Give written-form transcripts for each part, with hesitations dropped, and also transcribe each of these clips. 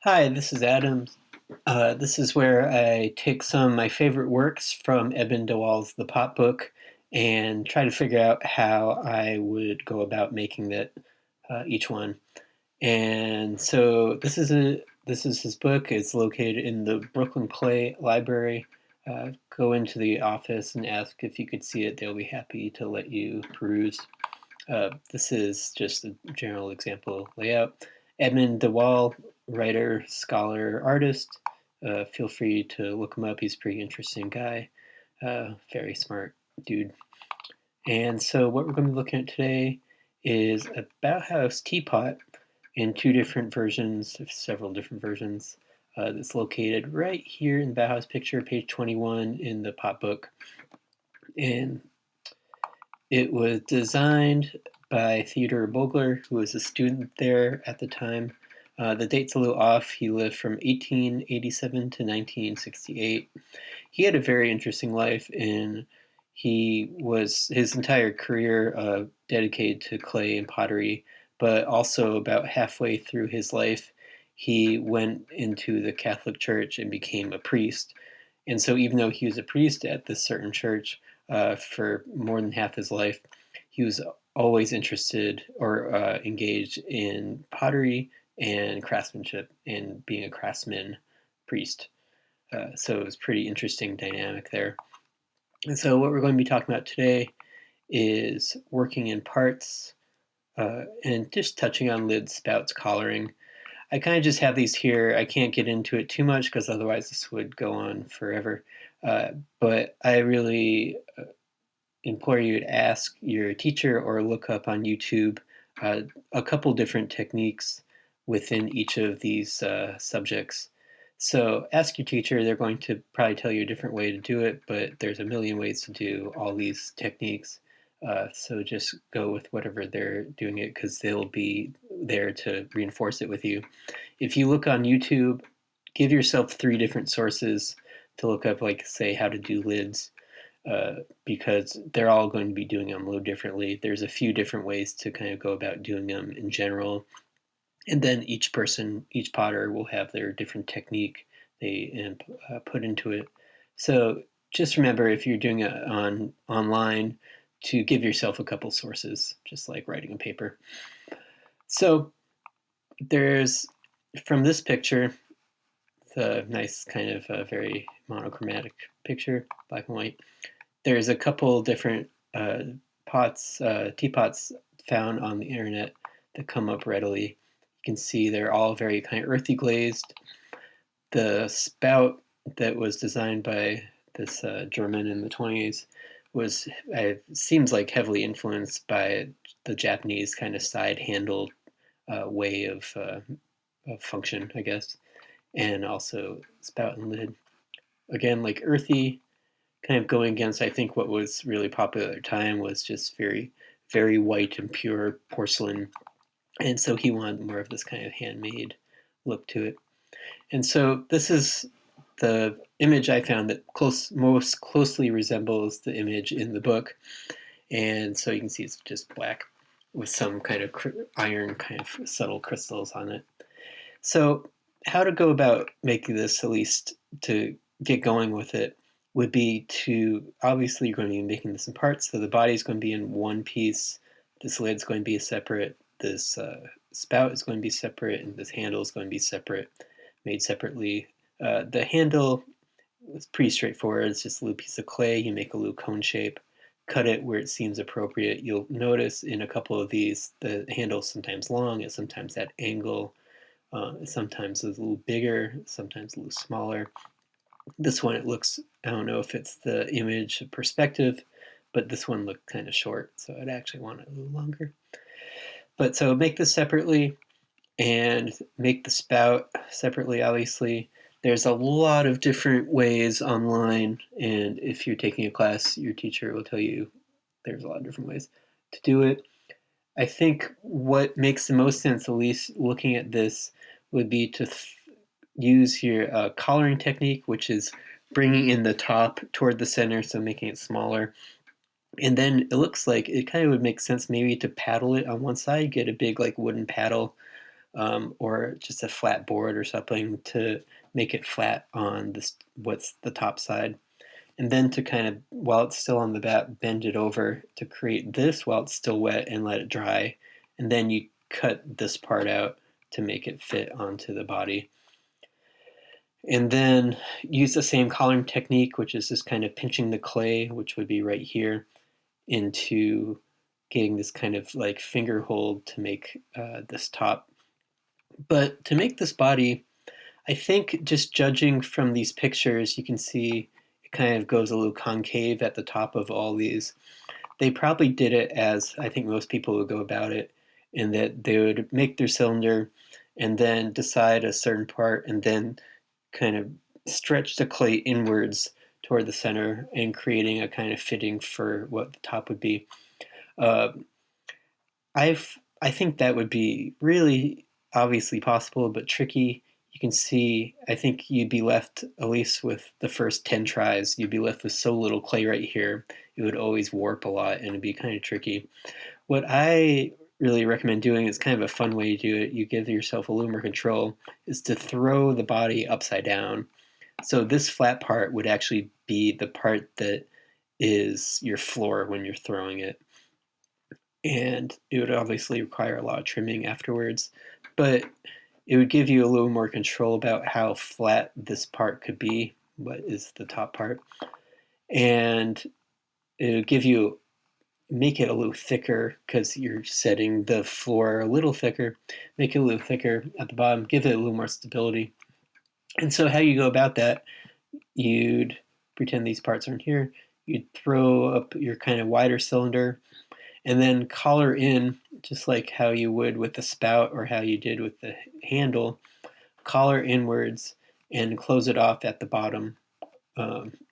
Hi, this is Adams. This is where I take some of my favorite works from Edmund de Waal's The Pot Book and try to figure out how I would go about making that each one. And so this is his book. It's located in the Brooklyn Clay Library. Go into the office and ask if you could see it. They'll be happy to let you peruse. This is just a general example layout. Edmund de Waal, writer, scholar, artist. Feel free to look him up. He's a pretty interesting guy. Very smart dude. And so what we're going to be looking at today is about House Teapot in two different versions, several different versions. That's located right here in the Bauhaus picture, page 21 in the pot book. And it was designed by Theodor Bogler, who was a student there at the time. The date's a little off. He lived from 1887 to 1968. He had a very interesting life, and his entire career dedicated to clay and pottery, but also about halfway through his life, he went into the Catholic Church and became a priest. And so even though he was a priest at this certain church for more than half his life, he was always interested or engaged in pottery and craftsmanship and being a craftsman priest. So it was pretty interesting dynamic there. And so what we're going to be talking about today is working in parts and just touching on lids, spouts, collaring. I kind of just have these here. I can't get into it too much because otherwise this would go on forever. But I really implore you to ask your teacher or look up on YouTube a couple different techniques within each of these subjects. So ask your teacher. They're going to probably tell you a different way to do it, but there's a million ways to do all these techniques. So just go with whatever they're doing it because they'll be there to reinforce it with you. If you look on YouTube, give yourself 3 different sources to look up, like say how to do lids, because they're all going to be doing them a little differently. There's a few different ways to kind of go about doing them in general. And then each potter will have their different technique they put into it. So just remember, if you're doing it online, to give yourself a couple sources, just like writing a paper. So there's, from this picture, the nice kind of very monochromatic picture, black and white. There's a couple different teapots found on the internet that come up readily. You can see they're all very kind of earthy glazed. The spout that was designed by this German in the 20s seems like heavily influenced by the Japanese kind of side handled way of function, I guess, and also spout and lid. Again, like earthy, kind of going against, I think, what was really popular at the time was just very, very white and pure porcelain. And so he wanted more of this kind of handmade look to it. And so this is the image I found that most closely resembles the image in the book. And so you can see it's just black with some kind of iron kind of subtle crystals on it. So how to go about making this, at least to get going with it, would be to, obviously you're going to be making this in parts, so the body's going to be in one piece, this lid's going to be separate, this spout is going to be separate, and this handle is going to be separate, made separately. The handle is pretty straightforward. It's just a little piece of clay. You make a little cone shape, cut it where it seems appropriate. You'll notice in a couple of these, the handle's sometimes long, it's sometimes at angle, sometimes it's a little bigger, sometimes a little smaller. This one, it looks, I don't know if it's the image perspective, but this one looked kind of short, so I'd actually want it a little longer. But so make this separately and make the spout separately, obviously. There's a lot of different ways online, and if you're taking a class, your teacher will tell you there's a lot of different ways to do it. I think what makes the most sense, at least looking at this, would be to use your collaring technique, which is bringing in the top toward the center, so making it smaller. And then it looks like it kind of would make sense maybe to paddle it on one side, get a big like wooden paddle or just a flat board or something to make it flat on what's the top side. And then to kind of, while it's still on the bat, bend it over to create this while it's still wet and let it dry. And then you cut this part out to make it fit onto the body. And then use the same collaring technique, which is just kind of pinching the clay, which would be right here, into getting this kind of like finger hold to make this top. But to make this body, I think just judging from these pictures, you can see it kind of goes a little concave at the top of all these. They probably did it as I think most people would go about it, in that they would make their cylinder and then decide a certain part and then kind of stretch the clay inwards toward the center and creating a kind of fitting for what the top would be. Uh, I think that would be really obviously possible, but tricky. You can see, I think you'd be left, at least with the first 10 tries, you'd be left with so little clay right here, it would always warp a lot and it'd be kind of tricky. What I really recommend doing is kind of a fun way to do it. You give yourself a little more control, is to throw the body upside down. So this flat part would actually be the part that is your floor when you're throwing it. And it would obviously require a lot of trimming afterwards, but it would give you a little more control about how flat this part could be, what is the top part. And it would make it a little thicker because you're setting the floor a little thicker, make it a little thicker at the bottom, give it a little more stability. And so how you go about that, you'd pretend these parts aren't here, you'd throw up your kind of wider cylinder and then collar in, just like how you would with the spout or how you did with the handle, collar inwards and close it off at the bottom,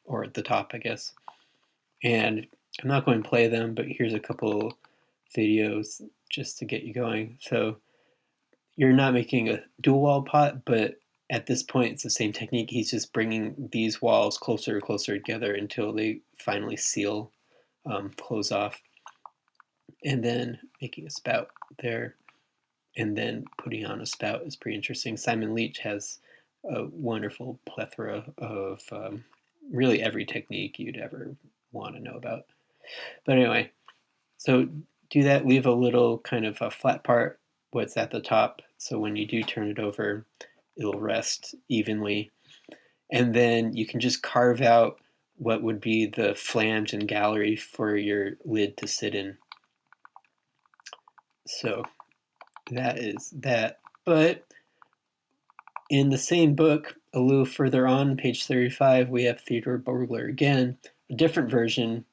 or at the top, I guess. And I'm not going to play them, but here's a couple videos just to get you going. So you're not making a dual wall pot, but at this point it's the same technique. He's just bringing these walls closer and closer together until they finally seal, close off. And then making a spout there, and then putting on a spout is pretty interesting. Simon Leach has a wonderful plethora of really every technique you'd ever want to know about. But anyway, so do that, leave a little kind of a flat part, what's at the top, so when you do turn it over, it'll rest evenly. And then you can just carve out what would be the flange and gallery for your lid to sit in. So that is that. But in the same book, a little further on, page 35, we have Theodor Bogler again, a different version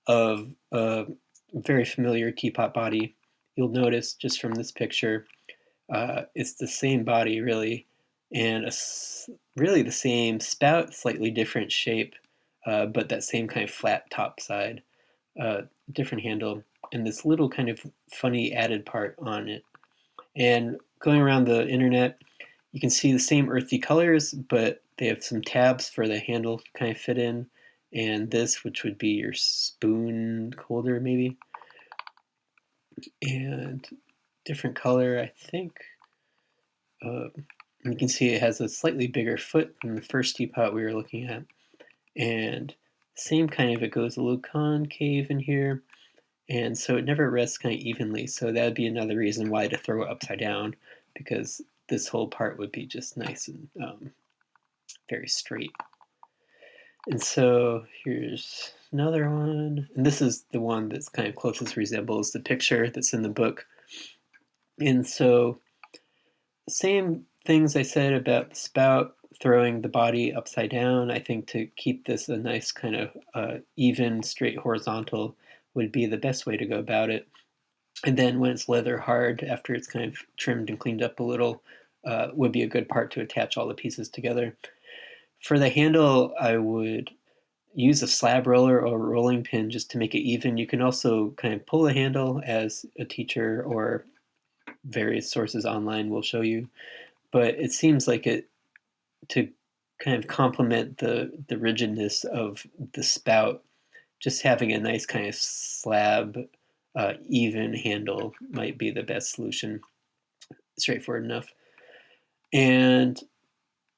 of a very familiar teapot body. You'll notice just from this picture, it's the same body really, and really the same spout, slightly different shape, but that same kind of flat top side, different handle, and this little kind of funny added part on it. And going around the internet, you can see the same earthy colors, but they have some tabs for the handle to kind of fit in, and this, which would be your spoon holder maybe, and different color, I think. You can see it has a slightly bigger foot than the first teapot we were looking at, and same kind of, it goes a little concave in here, and so it never rests kind of evenly. So that would be another reason why to throw it upside down, because this whole part would be just nice and very straight. And so here's another one, and this is the one that's kind of closest resembles the picture that's in the book. And so the same things I said about the spout, throwing the body upside down, I think to keep this a nice kind of even, straight horizontal would be the best way to go about it. And then when it's leather hard, after it's kind of trimmed and cleaned up a little, would be a good part to attach all the pieces together. For the handle, I would use a slab roller or a rolling pin just to make it even. You can also kind of pull the handle, as a teacher or various sources online will show you. But it seems like it, to kind of complement the rigidness of the spout, just having a nice kind of slab, even handle might be the best solution. straightforward enough. And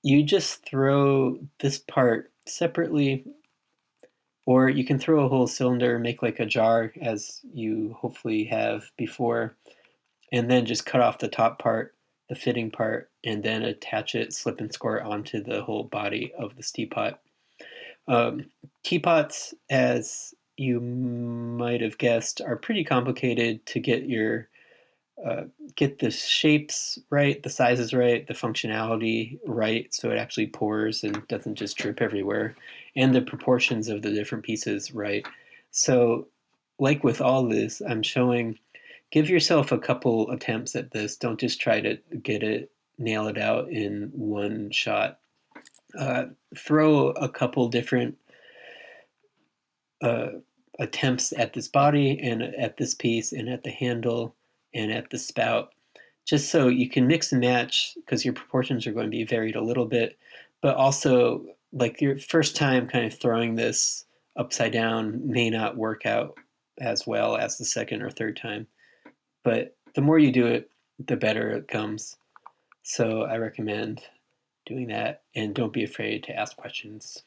you just throw this part separately, or you can throw a whole cylinder, make like a jar as you hopefully have before, and then just cut off the top part, the fitting part, and then attach it slip and score onto the whole body of this teapot. Teapots, as you might have guessed, are pretty complicated to get the shapes right, the sizes right, the functionality right, so it actually pours and doesn't just drip everywhere, and the proportions of the different pieces right. So, like with all this, I'm showing, give yourself a couple attempts at this. Don't just try to nail it out in one shot. Throw a couple different uh, attempts at this body and at this piece and at the handle and at the spout, just so you can mix and match, because your proportions are going to be varied a little bit, but also like your first time kind of throwing this upside down may not work out as well as the second or third time. But the more you do it, the better it comes. So I recommend doing that, and don't be afraid to ask questions.